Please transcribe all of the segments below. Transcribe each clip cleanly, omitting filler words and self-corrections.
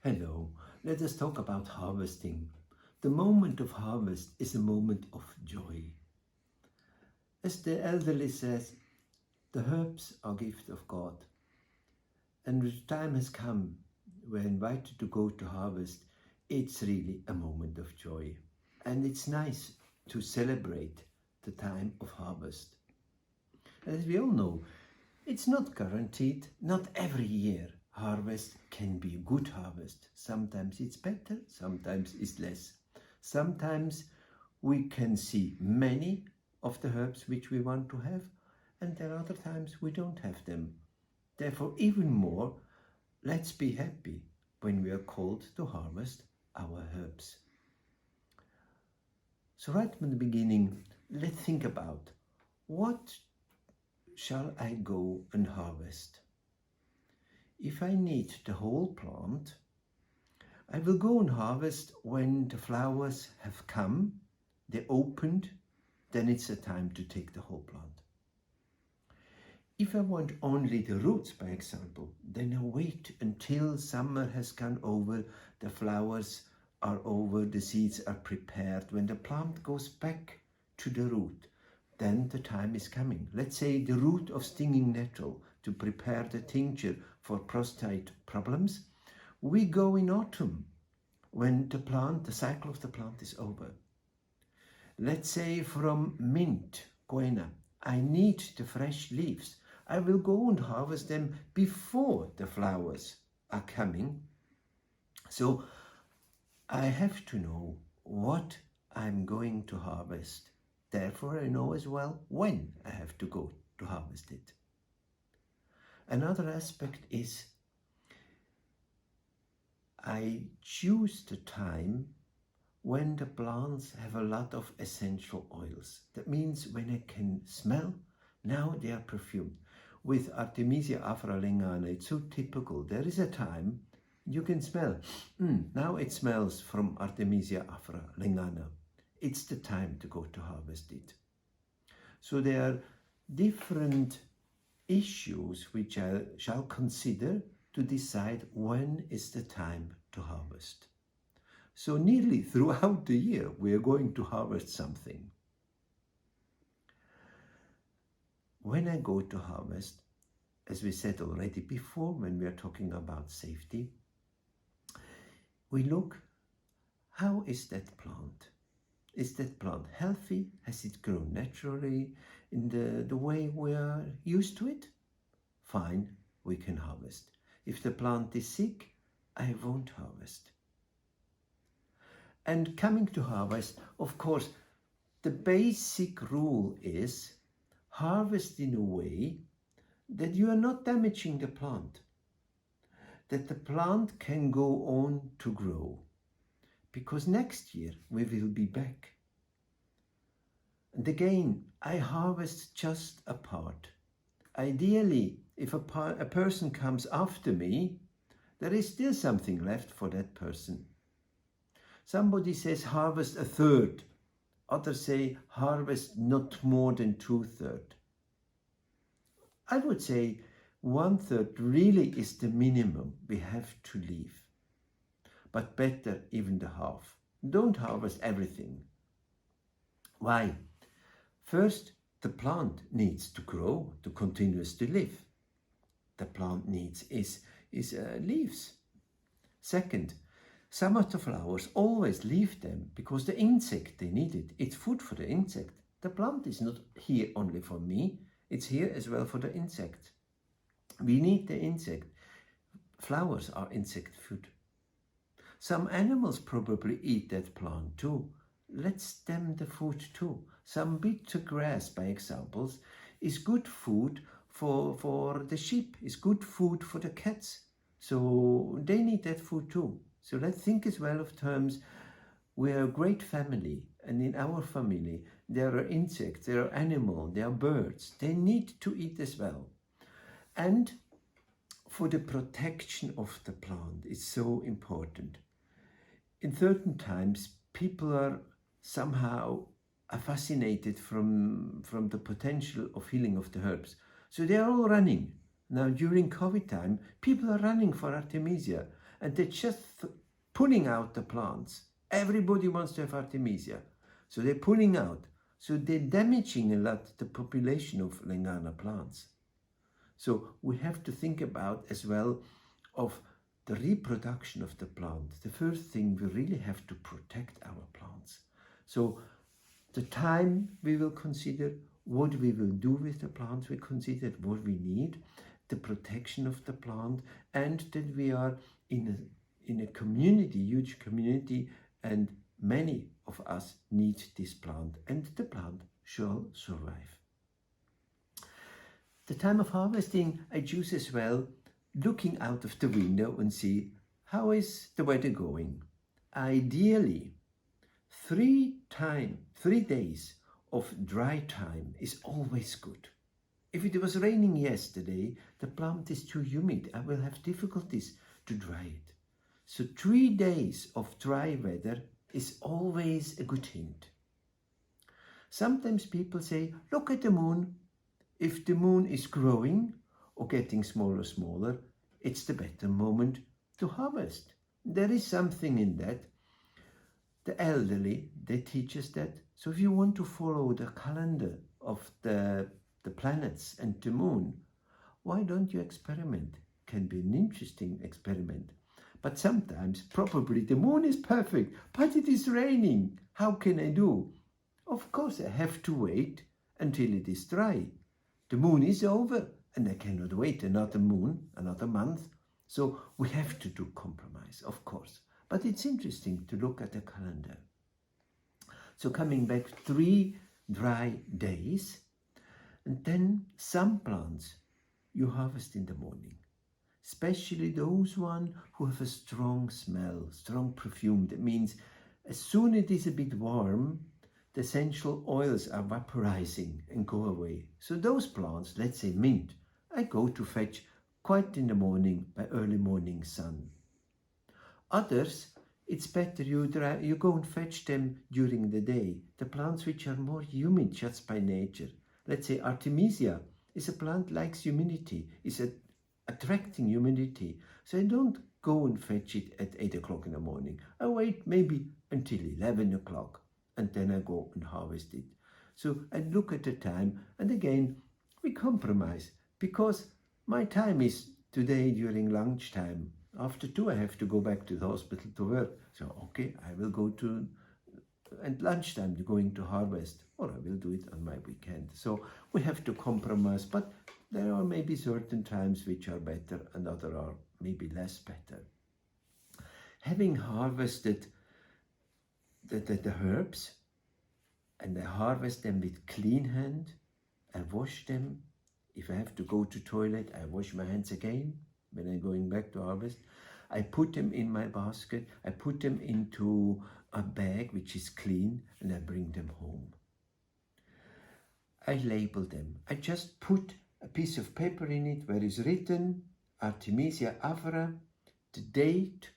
Hello, let us talk about harvesting. The moment of harvest is a moment of joy. As the elderly says, the herbs are gift of God. And when the time has come, we're invited to go to harvest. It's really a moment of joy. And it's nice to celebrate the time of harvest. As we all know, it's not guaranteed, not every year harvest can be a good harvest. Sometimes it's better, sometimes it's less. Sometimes we can see many of the herbs which we want to have, and there are other times we don't have them. Therefore, even more, let's be happy when we are called to harvest our herbs. So right from the beginning, let's think about what shall I go and harvest? If I need the whole plant, I will go and harvest when the flowers have come, they opened, then it's a time to take the whole plant. If I want only the roots, by example, then I wait until summer has gone over, the flowers are over, the seeds are prepared. When the plant goes back to the root, then the time is coming. Let's say the root of stinging nettle to prepare the tincture for prostate problems. We go in autumn when the cycle of the plant is over. Let's say from mint, goina, I need the fresh leaves. I will go and harvest them before the flowers are coming. So I have to know what I'm going to harvest. Therefore, I know as well when I have to go to harvest it. Another aspect is I choose the time when the plants have a lot of essential oils. That means when I can smell, now they are perfumed. With Artemisia afralingana, it's so typical. There is a time you can smell, now it smells from Artemisia afralingana. It's the time to go to harvest it. So there are different issues which I shall consider to decide when is the time to harvest. So nearly throughout the year we are going to harvest something. When I go to harvest, as we said already before when we are talking about safety, we look, how is that plant? Is that plant healthy? Has it grown naturally in the way we are used to it? Fine, we can harvest. If the plant is sick, I won't harvest. And coming to harvest, of course, the basic rule is harvest in a way that you are not damaging the plant, that the plant can go on to grow. Because next year we will be back. And again, I harvest just a part. Ideally, if a person comes after me, there is still something left for that person. Somebody says harvest a third. Others say harvest not more than 2/3. I would say 1/3 really is the minimum we have to leave. But better even the half. Don't harvest everything. Why? First, the plant needs to grow to continuously live. The plant needs is leaves. Second, some of the flowers always leave them because the insect, they need it. It's food for the insect. The plant is not here only for me, it's here as well for the insect. We need the insect. Flowers are insect food. Some animals probably eat that plant too. Let's them the food too. Some bitter grass, by examples, is good food for the sheep, is good food for the cats. So they need that food too. So let's think as well of terms, we are a great family, and in our family there are insects, there are animals, there are birds. They need to eat as well. And for the protection of the plant, it's so important. In certain times, people are somehow fascinated from the potential of healing of the herbs. So they are all running. Now during COVID time, people are running for Artemisia. and they're just pulling out the plants. Everybody wants to have Artemisia, so they're pulling out. So they're damaging a lot the population of Lingana plants. So we have to think about as well of the reproduction of the plant. The first thing, we really have to protect our plants. So the time we will consider, what we will do with the plants, we consider what we need, the protection of the plant, and that we are in a community, huge community, and many of us need this plant, and the plant shall survive. The time of harvesting, I choose as well looking out of the window and see how is the weather going. Ideally, 3 days of dry time is always good. If it was raining yesterday, the plant is too humid. I will have difficulties to dry it. So 3 days of dry weather is always a good hint. Sometimes people say, look at the moon. If the moon is growing or getting smaller, it's the better moment to harvest. There is something in that. The elderly, they teach us that. So if you want to follow the calendar of the planets and the moon, why don't you experiment? Can be an interesting experiment. But sometimes probably the moon is perfect, but it is raining. How can I do? Of course I have to wait until it is dry. The moon is over and I cannot wait another month. So we have to do compromise, of course. But it's interesting to look at the calendar. So coming back, 3 dry days, and then some plants you harvest in the morning, especially those ones who have a strong smell, strong perfume. That means as soon as it is a bit warm, the essential oils are vaporizing and go away. So those plants, let's say mint, I go to fetch quite in the morning by early morning sun. Others, it's better you go and fetch them during the day. The plants which are more humid just by nature. Let's say Artemisia is a plant likes humidity, is attracting humidity. So I don't go and fetch it at 8 o'clock in the morning. I wait maybe until 11 o'clock and then I go and harvest it. So I look at the time, and again, we compromise because my time is today during lunchtime. After 2, I have to go back to the hospital to work. So, okay, I will go to, at lunchtime, going to harvest, or I will do it on my weekend. So we have to compromise, but there are maybe certain times which are better and other are maybe less better. Having harvested the herbs, and I harvest them with clean hand, I wash them. If I have to go to toilet, I wash my hands again. When I'm going back to harvest, I put them in my basket, I put them into a bag which is clean, and I bring them home. I label them. I just put a piece of paper in it where is written Artemisia avera, the date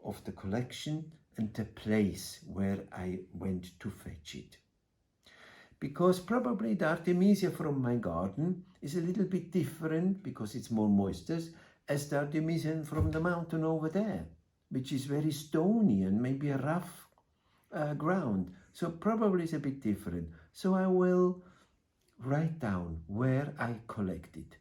of the collection and the place where I went to fetch it. Because probably the Artemisia from my garden is a little bit different because it's more moisture as the Artemisia from the mountain over there, which is very stony and maybe a rough ground. So probably it's a bit different. So I will write down where I collected.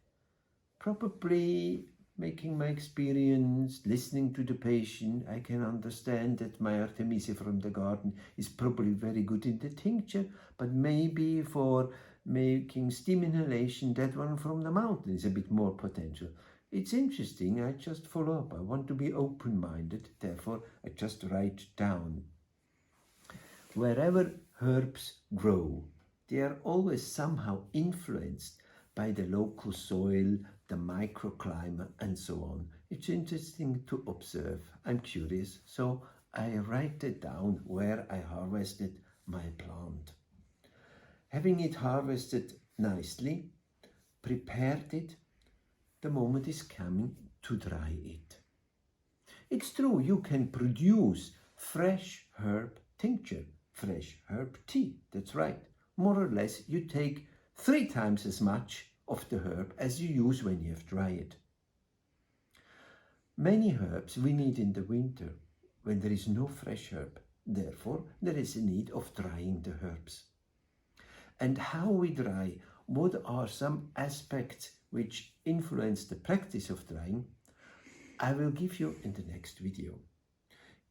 Probably making my experience, listening to the patient, I can understand that my Artemisia from the garden is probably very good in the tincture, but maybe for making steam inhalation, that one from the mountain is a bit more potential. It's interesting, I just follow up. I want to be open-minded, therefore I just write down. Wherever herbs grow, they are always somehow influenced by the local soil, the microclimate, and so on. It's interesting to observe. I'm curious, so I write it down where I harvested my plant. Having it harvested nicely, prepared it, the moment is coming to dry it. It's true, you can produce fresh herb tincture, fresh herb tea, that's right. More or less, you take 3 times as much of the herb as you use when you have dried it. Many herbs we need in the winter when there is no fresh herb. Therefore, there is a need of drying the herbs. And how we dry, what are some aspects which influence the practice of drying, I will give you in the next video.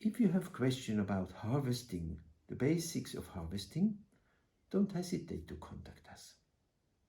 If you have questions about harvesting, the basics of harvesting, don't hesitate to contact us.